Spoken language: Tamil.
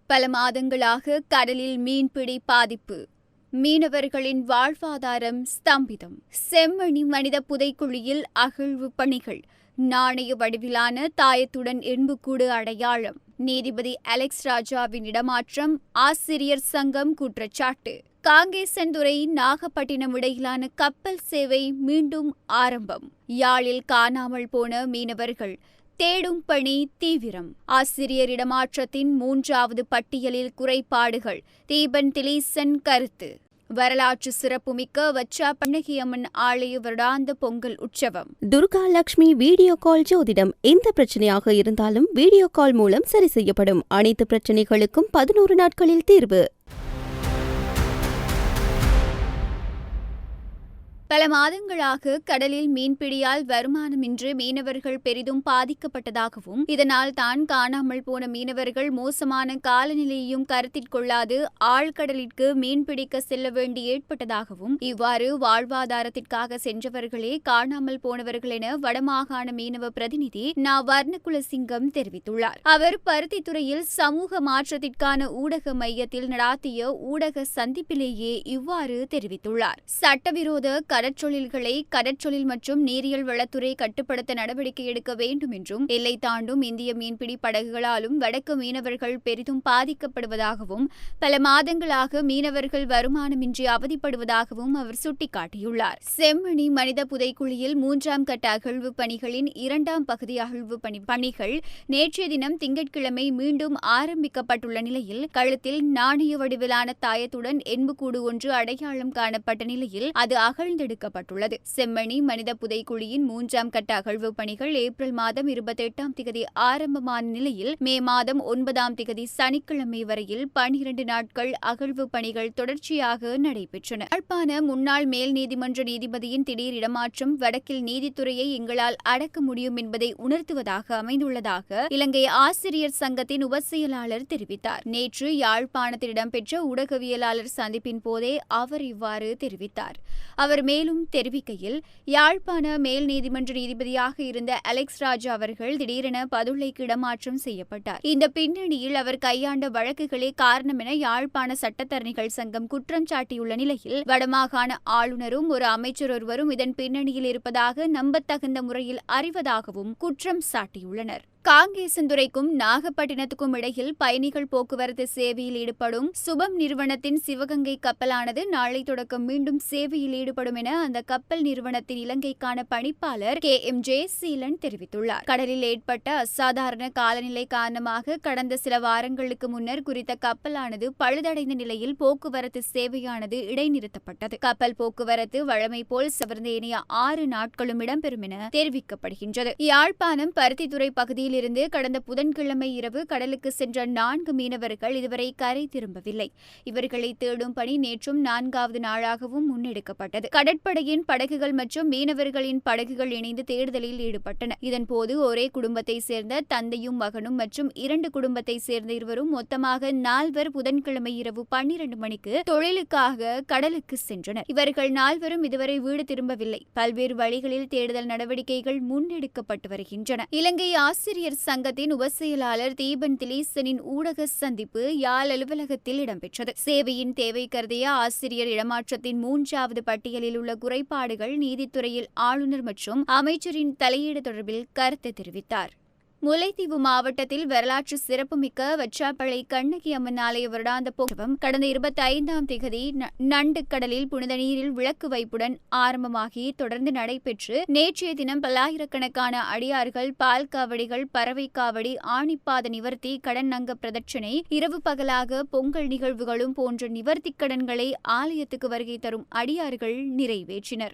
பல மாதங்களாக கடலில் மீன்பிடி பாதிப்பு. மீனவர்களின் வாழ்வாதாரம் ஸ்தம்பிதம். செம்மணி மனித புதைக்குழியில் அகழ்வு பணிகள். நாணய வடிவிலான தாயத்துடன் எண்புக்கூடு அடையாளம். நீதிபதி அலெக்ஸ் ராஜாவின் இடமாற்றம். ஆசிரியர் சங்கம் குற்றச்சாட்டு. காங்கேசன்துறை நாகப்பட்டினம் இடையிலான கப்பல் சேவை மீண்டும் ஆரம்பம். யாழில் காணாமல் போன மீனவர்கள் தேடும் பணி தீவிரம். ஆசிரியர் இடமாற்றத்தின் 3வது பட்டியலில் குறைபாடுகள். தீபன் திலீசன் கருத்து. வரலாற்று சிறப்புமிக்க வச்சா பண்ணகியம்மன் ஆலய வருடாந்த பொங்கல் உற்சவம். துர்கா லட்சுமி வீடியோ கால் ஜோதிடம். எந்த பிரச்சனையாக இருந்தாலும் வீடியோ கால் மூலம் சரி செய்யப்படும். அனைத்து பிரச்சனைகளுக்கும் 11 நாட்களில் தீர்வு. பல மாதங்களாக கடலில் மீன்பிடியால் வருமானமின்றி மீனவர்கள் பெரிதும் பாதிக்கப்பட்டதாகவும், இதனால் தான் காணாமல் போன மீனவர்கள் மோசமான காலநிலையையும் கருத்தில் கொள்ளாது ஆழ்கடலிற்கு மீன்பிடிக்க செல்ல வேண்டி ஏற்பட்டதாகவும், இவ்வாறு வாழ்வாதாரத்திற்காக சென்றவர்களே காணாமல் போனவர்கள் என வடமாகாண மீனவ பிரதிநிதி நா. வர்ணகுலசிங்கம் தெரிவித்துள்ளார். அவர் பருத்தித்துறையில் சமூக மாற்றத்திற்கான ஊடக மையத்தில் நடாத்திய ஊடக சந்திப்பிலேயே இவ்வாறு தெரிவித்துள்ளார். சட்டவிரோத கடற்றொழில்களை கடற்றொழில் மற்றும் நீரியல் வளத்துறை கட்டுப்படுத்த நடவடிக்கை எடுக்க வேண்டும் என்றும், எல்லை தாண்டும் இந்திய மீன்பிடி படகுகளாலும் வடக்கு மீனவர்கள் பெரிதும் பாதிக்கப்படுவதாகவும், பல மாதங்களாக மீனவர்கள் வருமானமின்றி அவதிப்படுவதாகவும் அவர் சுட்டிக்காட்டியுள்ளார். செம்மணி மனித புதைக்குழியில் 3ஆம் கட்ட அகழ்வு பணிகளின் 2ஆம் பகுதி அகழ்வு பணிகள் நேற்றைய தினம் திங்கட்கிழமை மீண்டும் ஆரம்பிக்கப்பட்டுள்ள நிலையில், கழுத்தில் நாணய வடிவிலான தாயத்துடன் எண்புக்கூடு ஒன்று அடையாளம் காணப்பட்ட நிலையில் அது அகழ்ந்தெடுக்கப்பட்டுள்ளது. செம்மணி மனித புதைக்குழியின் 3ஆம் கட்ட அகழ்வு பணிகள் ஏப்ரல் மாதம் 28ஆம் திகதி ஆரம்பமான நிலையில், மே மாதம் 9ஆம் திகதி சனிக்கிழமை வரையில் 12 நாட்கள் அகழ்வு பணிகள் தொடர்ச்சியாக நடைபெற்றன. யாழ்ப்பாண முன்னாள் மேல் நீதிமன்ற நீதிபதியின் திடீர் இடமாற்றம் வடக்கில் நீதித்துறையை எங்களால் அடக்க முடியும் என்பதை உணர்த்துவதாக அமைந்துள்ளதாக இலங்கை ஆசிரியர் சங்கத்தின் உபசெயலாளர் தெரிவித்தார். நேற்று யாழ்ப்பாணத்தில் இடம்பெற்ற ஊடகவியலாளர் சந்திப்பின் போதே அவர் இவ்வாறு தெரிவித்தார். அவர் மேலும் தெரிவிக்கையில், யாழ்ப்பாண மேல் நீதிமன்ற நீதிபதியாக இருந்த அலெக்ஸ் ராஜா அவர்கள் திடீரென பதுளைக்கு இடமாற்றம் செய்யப்பட்டார். இந்த பின்னணியில் அவர் கையாண்ட வழக்குகளே காரணம் என யாழ்ப்பாண சட்டத்தரணிகள் சங்கம் குற்றம் சாட்டியுள்ள நிலையில், வடமாகாண ஆளுநரும் ஒரு அமைச்சர் ஒருவரும் இதன் பின்னணியில் இருப்பதாக நம்பத்தகுந்த முறையில் அறிவதாகவும் குற்றம் சாட்டியுள்ளனர். காங்கேசன்துறைக்கும் நாகப்பட்டினத்துக்கும் இடையில் பயணிகள் போக்குவரத்து சேவையில் ஈடுபடும் சுபம் நிறுவனத்தின் சிவகங்கை கப்பலானது நாளை தொடக்கம் மீண்டும் சேவையில் ஈடுபடும் என அந்த கப்பல் நிறுவனத்தின் இலங்கைக்கான பணிப்பாளர் KMJ சீலன் தெரிவித்துள்ளார். கடலில் ஏற்பட்ட அசாதாரண காலநிலை காரணமாக கடந்த சில வாரங்களுக்கு முன்னர் குறித்த கப்பலானது பழுதடைந்த நிலையில் போக்குவரத்து சேவையானது இடைநிறுத்தப்பட்டது. கப்பல் போக்குவரத்து வழமை போல் சவர்ந்தேனிய 6 நாட்களும் இடம்பெறும் என தெரிவிக்கப்படுகின்றது. யாழ்ப்பாணம் பருத்தித்துறை பகுதியில் இருந்து கடந்த புதன்கிழமை இரவு கடலுக்கு சென்ற 4 மீனவர்கள் இதுவரை கரை திரும்பவில்லை. இவர்களை தேடும் பணி நேற்றும் 4வது நாளாகவும் முன்னெடுக்கப்பட்டது. கடற்படையின் படகுகள் மற்றும் மீனவர்களின் படகுகள் இணைந்து தேடுதலில் ஈடுபட்டன. இதன்போது ஒரே குடும்பத்தை சேர்ந்த தந்தையும் மகனும் மற்றும் 2 குடும்பத்தை சேர்ந்த இருவரும் மொத்தமாக 4 புதன்கிழமை இரவு 12 மணிக்கு தொழிலுக்காக கடலுக்கு சென்றனர். இவர்கள் 4 இதுவரை வீடு திரும்பவில்லை. பல்வேறு வழிகளில் தேடுதல் நடவடிக்கைகள் முன்னெடுக்கப்பட்டு வருகின்றன. இலங்கை ஆசிரியர் சங்கத்தின் உபசெயலாளர் தீபன் திலீசனின் ஊடக சந்திப்பு யாழ் அலுவலகத்தில் இடம்பெற்றது. சேவையின் தேவை கருதிய ஆசிரியர் இடமாற்றத்தின் 3வது பட்டியலில் உள்ள குறைபாடுகள், நீதித்துறையில் ஆளுநர் மற்றும் அமைச்சரின் தலையீடு தொடர்பில் கருத்து தெரிவித்தார். முல்லைத்தீவு மாவட்டத்தில் வரலாற்று சிறப்புமிக்க வச்சாப்பளை கண்ணகி அம்மன் ஆலய வருடாந்த உற்சவம் கடந்த 25ஆம் திகதி நண்டுக்கடலில் புனித நீரில் விளக்கு வைப்புடன் ஆரம்பமாகி தொடர்ந்து நடைபெற்று நேற்றைய தினம் பல்லாயிரக்கணக்கான அடியார்கள் பால் காவடிகள், பறவை காவடி, ஆணிப்பாத நிவர்த்தி, கடன் நங்க பிரதட்சணை, இரவு பகலாக பொங்கல் நிகழ்வுகளும் போன்ற நிவர்த்தி கடன்களை ஆலயத்துக்கு வருகை தரும் அடியார்கள் நிறைவேற்றினர்.